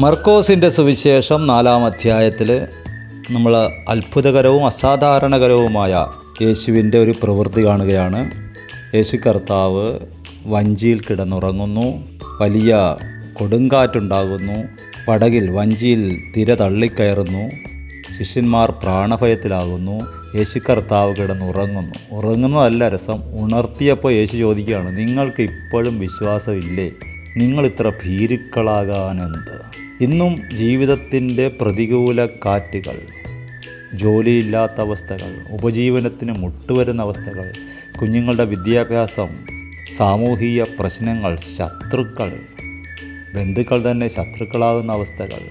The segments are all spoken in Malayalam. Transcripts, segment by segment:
മർക്കോസിൻ്റെ സുവിശേഷം 4-ാം അധ്യായത്തിൽ നമ്മൾ അത്ഭുതകരവും അസാധാരണകരവുമായ യേശുവിൻ്റെ ഒരു പ്രവൃത്തി കാണുകയാണ്. യേശു കർത്താവ് വഞ്ചിയിൽ കിടന്നുറങ്ങുന്നു. വലിയ കൊടുങ്കാറ്റുണ്ടാകുന്നു. പടകിൽ വഞ്ചിയിൽ തിര തള്ളിക്കയറുന്നു. ശിഷ്യന്മാർ പ്രാണഭയത്തിലാകുന്നു. യേശു കർത്താവ് കിടന്നുറങ്ങുന്നു. ഉറങ്ങുന്നതല്ല രസം, ഉണർത്തിയപ്പോൾ യേശു ചോദിക്കുകയാണ്, നിങ്ങൾക്ക് ഇപ്പോഴും വിശ്വാസമില്ലേ? നിങ്ങളിത്ര ഭീരുക്കളാകാനെന്ത്? ഇന്നും ജീവിതത്തിൻ്റെ പ്രതികൂല കാറ്റുകൾ, ജോലിയില്ലാത്ത അവസ്ഥകൾ, ഉപജീവനത്തിന് മുട്ടുവരുന്ന അവസ്ഥകൾ, കുഞ്ഞുങ്ങളുടെ വിദ്യാഭ്യാസം, സാമൂഹിക പ്രശ്നങ്ങൾ, ശത്രുക്കൾ, ബന്ധുക്കൾ തന്നെ ശത്രുക്കളാകുന്ന അവസ്ഥകൾ,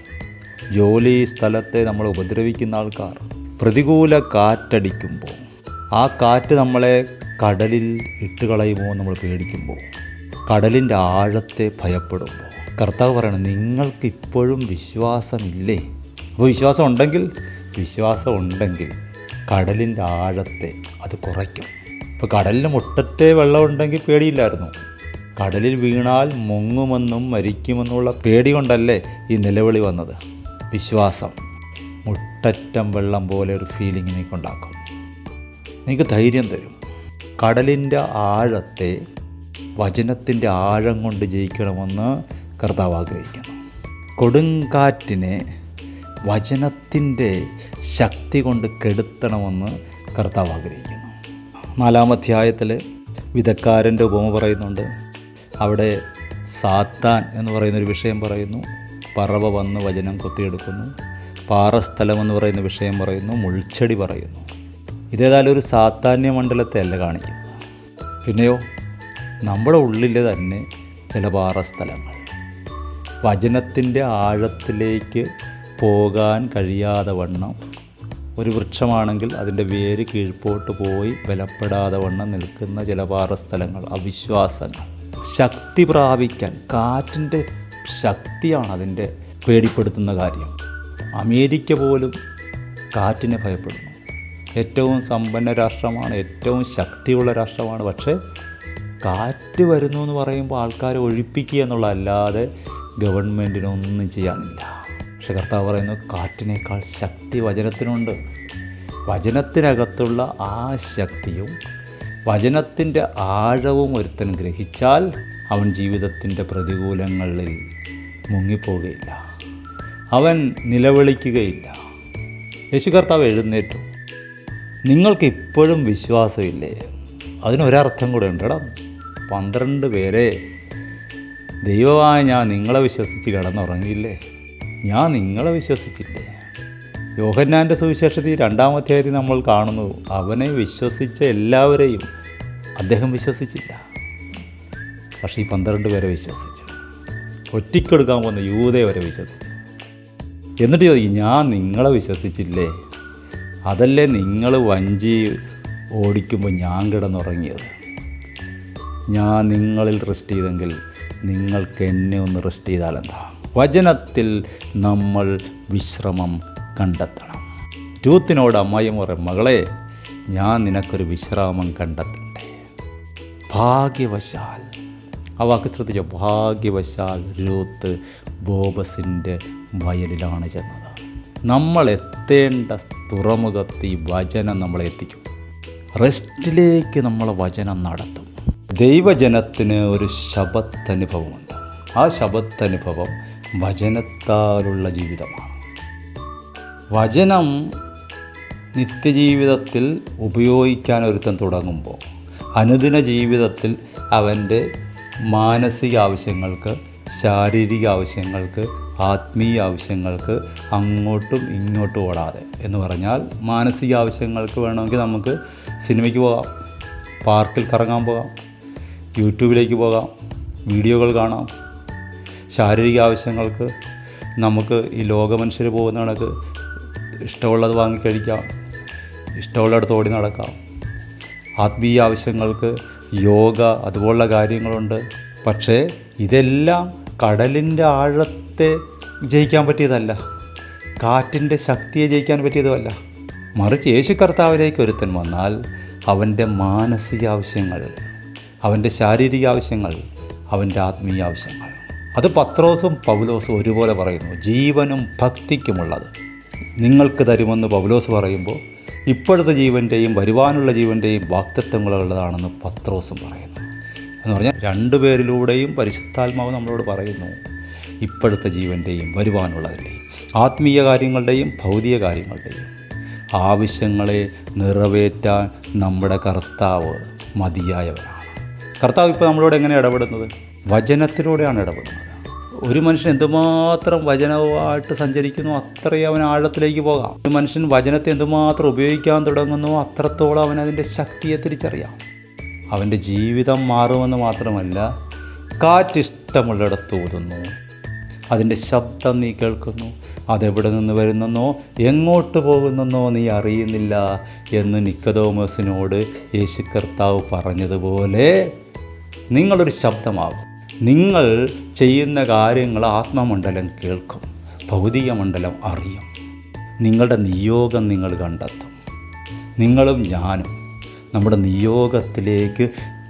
ജോലി സ്ഥലത്തെ നമ്മൾ ഉപദ്രവിക്കുന്ന ആൾക്കാർ, പ്രതികൂല കാറ്റടിക്കുമ്പോൾ ആ കാറ്റ് നമ്മളെ കടലിൽ ഇട്ടുകളയുമോ നമ്മൾ പേടിക്കുമ്പോൾ, കടലിൻ്റെ ആഴത്തെ ഭയപ്പെടുമ്പോൾ കർത്താവ് പറയണം, നിങ്ങൾക്കിപ്പോഴും വിശ്വാസമില്ലേ? അപ്പോൾ വിശ്വാസം ഉണ്ടെങ്കിൽ കടലിൻ്റെ ആഴത്തെ അത് കുറയ്ക്കും. ഇപ്പോൾ കടലിന് മുട്ടത്തെ വെള്ളമുണ്ടെങ്കിൽ പേടിയില്ലായിരുന്നു. കടലിൽ വീണാൽ മുങ്ങുമെന്നും മരിക്കുമെന്നുള്ള പേടി കൊണ്ടല്ലേ ഈ നിലവിളി വന്നത്. വിശ്വാസം മുട്ടറ്റം വെള്ളം പോലെ ഒരു ഫീലിംഗ് നീക്കുണ്ടാക്കും, നിങ്ങൾക്ക് ധൈര്യം തരും. കടലിൻ്റെ ആഴത്തെ വചനത്തിൻ്റെ ആഴം കൊണ്ട് ജയിക്കണമെന്ന് കർത്താവ് ആഗ്രഹിക്കുന്നു. കൊടുങ്കാറ്റിനെ വചനത്തിൻ്റെ ശക്തി കൊണ്ട് കെടുത്തണമെന്ന് കർത്താവ് ആഗ്രഹിക്കുന്നു. 4-ാം അധ്യായത്തിൽ വിധക്കാരൻ്റെ ഉപമ പറയുന്നുണ്ട്. അവിടെ സാത്താൻ എന്ന് പറയുന്നൊരു വിഷയം പറയുന്നു. പറവ വന്ന് വചനം കൊത്തിയെടുക്കുന്നു. പാറസ്ഥലം എന്ന് പറയുന്ന വിഷയം പറയുന്നു. മുൾച്ചെടി പറയുന്നു. ഇതേതായാലും ഒരു സാത്താന്യ മണ്ഡലത്തെ അല്ല കാണിക്കുന്നത്. പിന്നെയോ നമ്മുടെ ഉള്ളിൽ തന്നെ ചില പാറസ്ഥലങ്ങൾ, വചനത്തിൻ്റെ ആഴത്തിലേക്ക് പോകാൻ കഴിയാതെ വണ്ണം, ഒരു വൃക്ഷമാണെങ്കിൽ അതിൻ്റെ വേര് കീഴ്പോട്ട് പോയി ബലപ്പെടാതെ വണ്ണം നിൽക്കുന്ന ചില പാറസ്ഥലങ്ങൾ, അവിശ്വാസങ്ങൾ, ശക്തി പ്രാപിക്കാൻ കാറ്റിൻ്റെ ശക്തിയാണ് അതിൻ്റെ പേടിപ്പെടുത്തുന്ന കാര്യം. അമേരിക്ക പോലും കാറ്റിനെ ഭയപ്പെടുന്നു. ഏറ്റവും സമ്പന്ന രാഷ്ട്രമാണ്, ഏറ്റവും ശക്തിയുള്ള രാഷ്ട്രമാണ്. പക്ഷേ കാറ്റ് വരുന്നു എന്ന് പറയുമ്പോൾ ആൾക്കാരെ ഒഴിപ്പിക്കുക എന്നുള്ളതല്ലാതെ ഗവൺമെൻറ്റിനൊന്നും ചെയ്യാനില്ല. പക്ഷെ കർത്താവ് പറയുന്നു, കാറ്റിനേക്കാൾ ശക്തി വചനത്തിനുണ്ട്. വചനത്തിനകത്തുള്ള ആ ശക്തിയും വചനത്തിൻ്റെ ആഴവും ഒരുത്തൻ ഗ്രഹിച്ചാൽ അവൻ ജീവിതത്തിൻ്റെ പ്രതികൂലങ്ങളിൽ മുങ്ങിപ്പോകുകയില്ല, അവൻ നിലവിളിക്കുകയില്ല. യേശു കർത്താവ് എഴുന്നേറ്റു. നിങ്ങൾക്ക് ഇപ്പോഴും വിശ്വാസമില്ലേ? അതിനൊരർത്ഥം കൂടെ ഉണ്ട്. 12 പേരെ ദൈവമായ ഞാൻ നിങ്ങളെ വിശ്വസിച്ച് കിടന്നുറങ്ങിയില്ലേ? ഞാൻ നിങ്ങളെ വിശ്വസിച്ചില്ലേ? യോഹന്നാൻ്റെ സുവിശേഷത്തിൽ 2-ാം അധ്യായത്തിൽ നമ്മൾ കാണുന്നു, അവനെ വിശ്വസിച്ച എല്ലാവരെയും അദ്ദേഹം വിശ്വസിച്ചില്ല. പക്ഷേ ഈ 12 പേരെ വിശ്വസിച്ചു. ഒറ്റിക്കൊടുക്കാൻ പോകുന്ന യൂദയെ വരെ വിശ്വസിച്ചു. എന്നിട്ട് ചോദിക്കും, ഞാൻ നിങ്ങളെ വിശ്വസിച്ചില്ലേ? അതല്ലേ നിങ്ങൾ വഞ്ചി ഓടിക്കുമ്പോൾ ഞാൻ കിടന്നുറങ്ങിയത്? ഞാൻ നിങ്ങളിൽ റെസ്റ്റ് ചെയ്തെങ്കിൽ നിങ്ങൾക്ക് എന്നെ ഒന്ന് റെസ്റ്റ് ചെയ്താലെന്താ? വചനത്തിൽ നമ്മൾ വിശ്രമം കണ്ടെത്തണം. രൂത്തിനോട് അമ്മായിയും പറയും, മകളെ, ഞാൻ നിനക്കൊരു വിശ്രാമം കണ്ടെത്തട്ടെ. ഭാഗ്യവശാൽ, ആ വാക്ക് ശ്രദ്ധിച്ചോ, ഭാഗ്യവശാൽ രൂത്ത് ബോബസിൻ്റെ വയലിലാണ് ചെന്നത്. നമ്മൾ എത്തേണ്ട തുറമുഖത്ത് ഈ വചനം നമ്മളെ എത്തിക്കും. റെസ്റ്റിലേക്ക് നമ്മളെ വചനം നടത്തും. ദൈവജനത്തിന് ഒരു ശബത്തനുഭവമുണ്ട്. ആ ശബത്തനുഭവം വചനത്താലുള്ള ജീവിതമാണ്. വചനം നിത്യജീവിതത്തിൽ ഉപയോഗിക്കാൻ ഒരുത്തൻ തുടങ്ങുമ്പോൾ അനുദിന ജീവിതത്തിൽ അവൻ്റെ മാനസിക ആവശ്യങ്ങൾക്ക്, ശാരീരിക ആവശ്യങ്ങൾക്ക്, ആത്മീയ ആവശ്യങ്ങൾക്ക് അങ്ങോട്ടും ഇങ്ങോട്ടും ഓടാതെ, എന്ന് പറഞ്ഞാൽ മാനസിക ആവശ്യങ്ങൾക്ക് വേണമെങ്കിൽ നമുക്ക് സിനിമയ്ക്ക് പോകാം, പാർക്കിൽ കറങ്ങാൻ പോകാം, യൂട്യൂബിലേക്ക് പോകാം, വീഡിയോകൾ കാണാം. ശാരീരിക ആവശ്യങ്ങൾക്ക് നമുക്ക് ഈ ലോകമനുഷ്യർ പോകുന്ന കണക്ക് ഇഷ്ടമുള്ളത് വാങ്ങിക്കഴിക്കാം, ഇഷ്ടമുള്ളിടത്ത് ഓടി നടക്കാം. ആത്മീയ ആവശ്യങ്ങൾക്ക് യോഗ, അതുപോലുള്ള കാര്യങ്ങളുണ്ട്. പക്ഷേ ഇതെല്ലാം കടലിൻ്റെ ആഴത്തെ ജയിക്കാൻ പറ്റിയതല്ല, കാറ്റിൻ്റെ ശക്തിയെ ജയിക്കാൻ പറ്റിയതുമല്ല. മറിച്ച് യേശു കർത്താവിലേക്ക് ഒരുത്തൻ വന്നാൽ അവൻ്റെ മാനസിക ആവശ്യങ്ങൾ, അവൻ്റെ ശാരീരിക ആവശ്യങ്ങൾ, അവൻ്റെ ആത്മീയ ആവശ്യങ്ങൾ അത് പത്രോസും പൗലോസും ഒരുപോലെ പറയുന്നു. ജീവനും ഭക്തിക്കുമുള്ളത് നിങ്ങൾക്ക് തരുമെന്ന് പൗലോസ് പറയുമ്പോൾ ഇപ്പോഴത്തെ ജീവൻ്റെയും വരുവാനുള്ള ജീവൻ്റെയും വാഗ്ദത്തങ്ങളുള്ളതാണെന്ന് പത്രോസും പറയുന്നു. എന്ന് പറഞ്ഞാൽ രണ്ടുപേരിലൂടെയും പരിശുദ്ധാത്മാവ് നമ്മളോട് പറയുന്നു ഇപ്പോഴത്തെ ജീവൻ്റെയും വരുവാനുള്ളതിൻ്റെയും ആത്മീയ കാര്യങ്ങളുടെയും ഭൗതിക കാര്യങ്ങളുടെയും ആവശ്യങ്ങളെ നിറവേറ്റാൻ നമ്മുടെ കർത്താവ് മതിയായവരാണ്. കർത്താവ് ഇപ്പോൾ നമ്മളോട് എങ്ങനെ ഇടപെടുന്നത്? വചനത്തിലൂടെയാണ് ഇടപെടുന്നത്. ഒരു മനുഷ്യൻ എന്തുമാത്രം വചനവുമായിട്ട് സഞ്ചരിക്കുന്നു അത്രയും അവൻ ആഴത്തിലേക്ക് പോകാം. ഒരു മനുഷ്യൻ വചനത്തെ എന്തുമാത്രം ഉപയോഗിക്കാൻ തുടങ്ങുന്നു അത്രത്തോളം അവനതിൻ്റെ ശക്തിയെ തിരിച്ചറിയാം. അവൻ്റെ ജീവിതം മാറുമെന്ന് മാത്രമല്ല, കാറ്റിഷ്ടമുള്ളിടത്ത് ഊതുന്നു, അതിൻ്റെ ശബ്ദം നീ കേൾക്കുന്നു, അതെവിടെ നിന്ന് വരുന്നെന്നോ എങ്ങോട്ട് പോകുന്നെന്നോ നീ അറിയുന്നില്ല എന്ന് നിക്കോദോമസിനോട് യേശു കർത്താവ് പറഞ്ഞതുപോലെ നിങ്ങളൊരു ശബ്ദമാകും. നിങ്ങൾ ചെയ്യുന്ന കാര്യങ്ങൾ ആത്മമണ്ഡലം കേൾക്കും, ഭൗതിക മണ്ഡലം അറിയും. നിങ്ങളുടെ നിയോഗം നിങ്ങൾ കണ്ടെത്തും. നിങ്ങളും ഞാനും നമ്മുടെ നിയോഗത്തിലേക്ക്,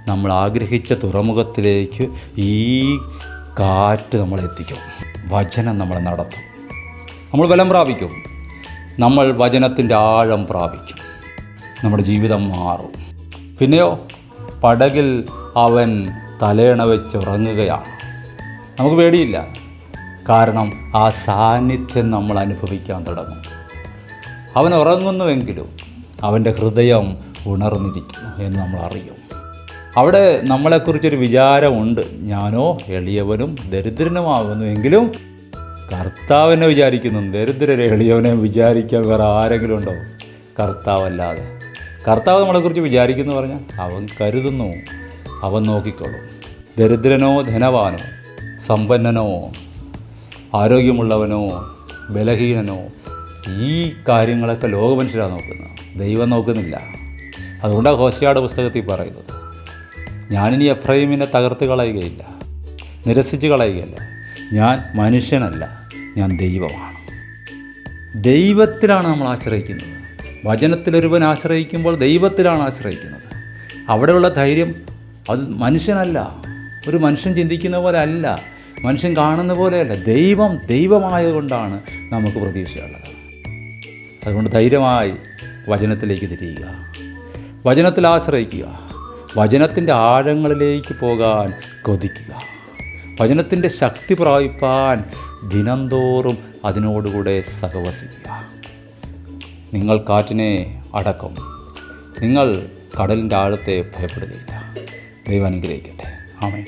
നമ്മൾ ആഗ്രഹിച്ച തുറമുഖത്തിലേക്ക് ഈ കാറ്റ് നമ്മളെത്തിക്കും. വചനം നമ്മളെ നടത്തും. നമ്മൾ ബലം പ്രാപിക്കും. നമ്മൾ വചനത്തിൻ്റെ ആഴം പ്രാപിക്കും. നമ്മുടെ ജീവിതം മാറും. പിന്നെയോ പടകിൽ അവൻ തലയണ വെച്ച് ഉറങ്ങുകയാണ്. നമുക്ക് പേടിയില്ല. കാരണം ആ സാന്നിധ്യം നമ്മൾ അനുഭവിക്കാൻ തുടങ്ങും. അവൻ ഉറങ്ങുന്നുവെങ്കിലും അവൻ്റെ ഹൃദയം ഉണർന്നിരിക്കുന്നു എന്ന് നമ്മൾ അറിയും. അവിടെ നമ്മളെക്കുറിച്ചൊരു വിചാരമുണ്ട്. ഞാനോ എളിയവനും ദരിദ്രനുമാകുന്നുവെങ്കിലും കർത്താവിനെ വിചാരിക്കുന്നു. ദരിദ്രരെ എളിയവനെ വിചാരിക്കാൻ വേറെ ആരെങ്കിലും ഉണ്ടോ? കർത്താവല്ലാതെ. കർത്താവ് നമ്മളെക്കുറിച്ച് വിചാരിക്കുന്നു പറഞ്ഞാൽ അവൻ കരുതുന്നു, അവൻ നോക്കിക്കൊള്ളും. ദരിദ്രനോ ധനവാനോ, സമ്പന്നനോ ആരോഗ്യമുള്ളവനോ ബലഹീനനോ, ഈ കാര്യങ്ങളൊക്കെ ലോകമനുഷ്യരാണ് നോക്കുന്നത്, ദൈവം നോക്കുന്നില്ല. അതുകൊണ്ടാണ് ഹോശേയയുടെ പുസ്തകത്തിൽ പറയുന്നത്, ഞാനിനി എഫ്രൈമിനെ തകർത്ത് കളയുകയില്ല, നിരസിച്ച് കളയുകയില്ല. ഞാൻ മനുഷ്യനല്ല, ഞാൻ ദൈവമാണ്. ദൈവത്തിലാണ് നമ്മൾ ആശ്രയിക്കുന്നത്. വചനത്തിലൊരുവൻ ആശ്രയിക്കുമ്പോൾ ദൈവത്തിലാണ് ആശ്രയിക്കുന്നത്. അവിടെയുള്ള ധൈര്യം അത് മനുഷ്യനല്ല, ഒരു മനുഷ്യൻ ചിന്തിക്കുന്ന പോലെ അല്ല, മനുഷ്യൻ കാണുന്ന പോലെയല്ല. ദൈവമായതുകൊണ്ടാണ് നമുക്ക് പ്രതീക്ഷയുള്ളത്. അതുകൊണ്ട് ധൈര്യമായി വചനത്തിലേക്ക് തിരിയുക, വചനത്തിൽ ആശ്രയിക്കുക, വചനത്തിൻ്റെ ആഴങ്ങളിലേക്ക് പോകാൻ കൊതിക്കുക, വചനത്തിൻ്റെ ശക്തി പ്രാപിപ്പാൻ ദിനംതോറും അതിനോടുകൂടെ സഹവസിക്കുക. നിങ്ങൾ കാറ്റിനെ അടക്കും, നിങ്ങൾ കടലിൻ്റെ ആഴത്തെ ഭയപ്പെടുകയില്ല. ദൈവം അനുഗ്രഹിക്കട്ടെ. ആമേൻ.